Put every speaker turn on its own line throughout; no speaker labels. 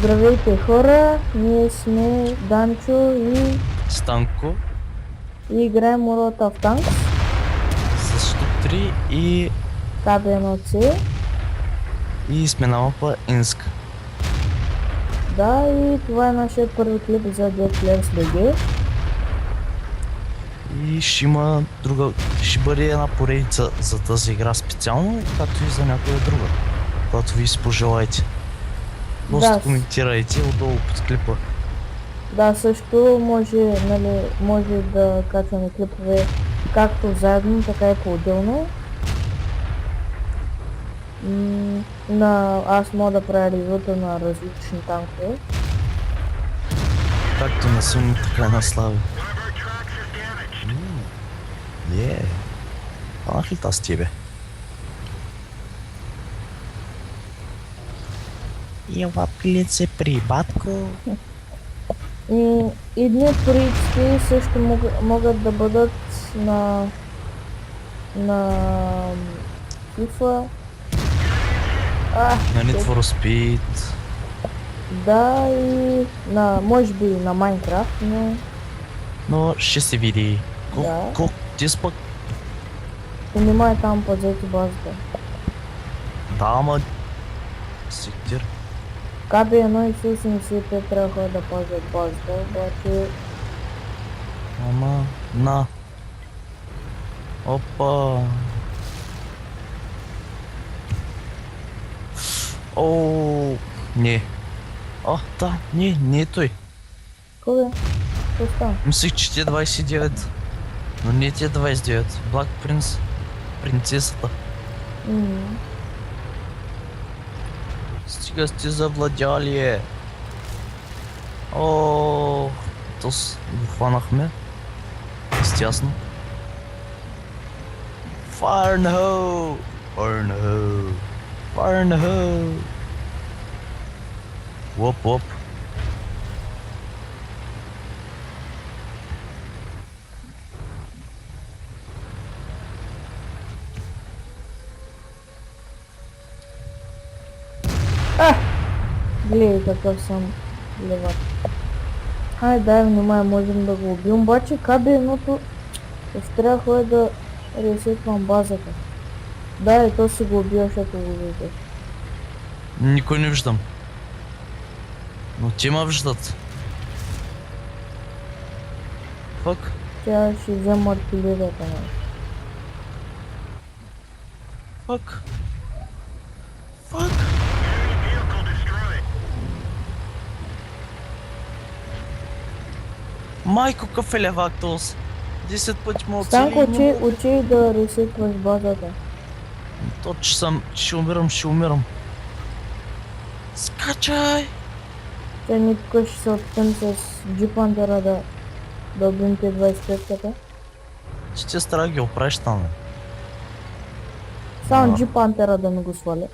Здравейте хора, ние сме Данчо и
Станко
играем World of Tanks,
също 3 и
KB1C.
сме на мапа Инск.
Да, и това е нашия първи клип за Dead Players BG.
И ще бъде една поредица за тази игра специално, както и за някоя друга, която ви си пожелаете. Просто коментирайте отдолу под клипа.
Да, също може да качваме клипове както заедно, така и по-отделно. Аз мога да правя ревюта на различни танкове.
Както на Силни, така и на Слави. Панах ли тази тебе? Ела пилице при батко.
И едни порици също могат да бъдат на FIFA.
На Need for Speed.
Да, и може би на Minecraft,
Но ще се види. Колко ти спък?
Внимай там пазете базата.
Да, ама... Сектир.
KB1 и Су-75 трябва да пазят базата, обаче...
Ама... На... Опа... Ооо... Не. Да, не е той.
Кой е? Какво става?
Мислих, че ти е 29. Но не ти е 29. Black Prince. Принцесата. Стига сте завладяли. О, го хванахме. Естясно. Fire in the hole! Fire in the hole! Fire in the hole! Воп.
Гледай какъв съм левак. Дай внимай, можем да го убим, обаче KB1-то трябва да ресетвам базата. Да, и то си го убил, защото го виждаш.
Никой не виждам. Но те ма виждат. Фак.
Тя ще взема артилерията.
Фак. Майко, какъв е левак този? 10 пъти му оцели.
Станко, учи да ресетваш базата.
То, че ще умирам. Скачай!
Те ни тук ще се опитам с джипантера да убим те 25-ката.
Че ти страх ги оправиш там.
Само джипантера да ми го сваля.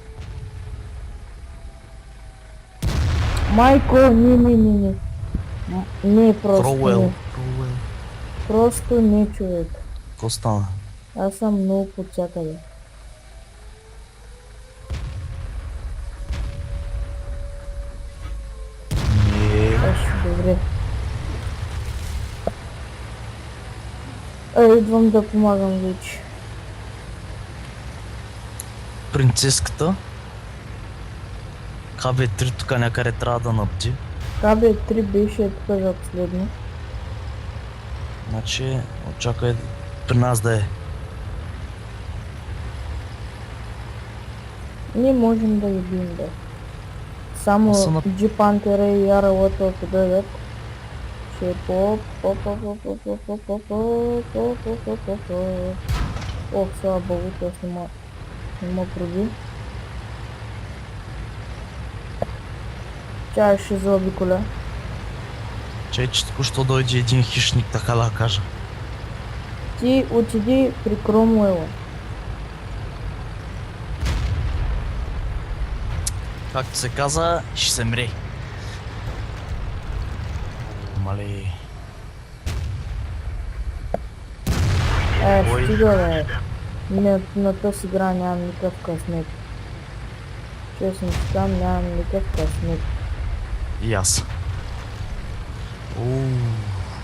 Майко, не. Не, просто не. Просто не, човек.
Ко стана?
Аз съм много подсякъде. Добре. Идвам да помагам вече.
Принцеската. КБ3 тук някъде трябва да набди.
КБ3 беше тук за последно.
Значи, очаквай при нас да е.
Не можем да ги бием, да. Само джипантера и яралата ако дойдат. Ще Ох, слава богу, тя не ма проби. Тя ще заобиколя.
Чай, че току-що дойде един хищник, така да кажа.
Ти отиди при Кромуела.
Както се каза, ще се мре. Мали...
Стига бе. На тази игра нямам никакъв късмет. Честно си там нямам никакъв късмет.
И аз.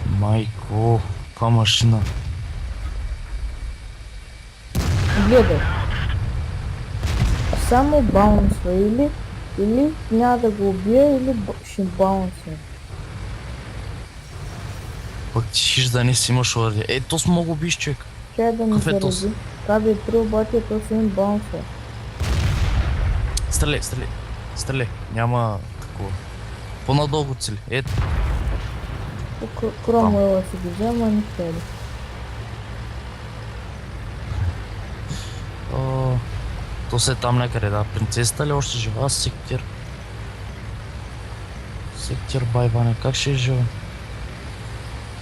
Майко, каква машина.
Гледай. Само баунсва или няма да го убия, или ще баунсва.
Пък ти хиш да не си имаш оръдие. То с много биш, човек.
Чай да ми
Какъв е този?
заради. Каби 3 обаче то си им баунсва.
Стреляй. Няма такова. По-надолу цели. Ето.
Кромвела си ги взема, не цели.
То се е там някъде, да. Принцесата ли още жива? Сектир. Сектир Байване, как ще е жива?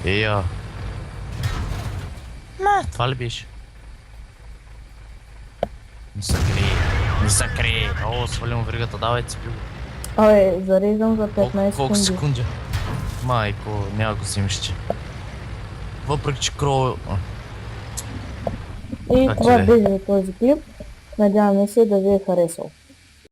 Ея. Това ли беше? Не се крие. Свалим веригата, давайте спи го.
Абе, зареждам за 15
Колко
секунди.
секунди? Майко, няма го взимаш ти. Въпреки че крол...
И
Как
това
че?
беше за този клип. Надяваме се да ви е харесал.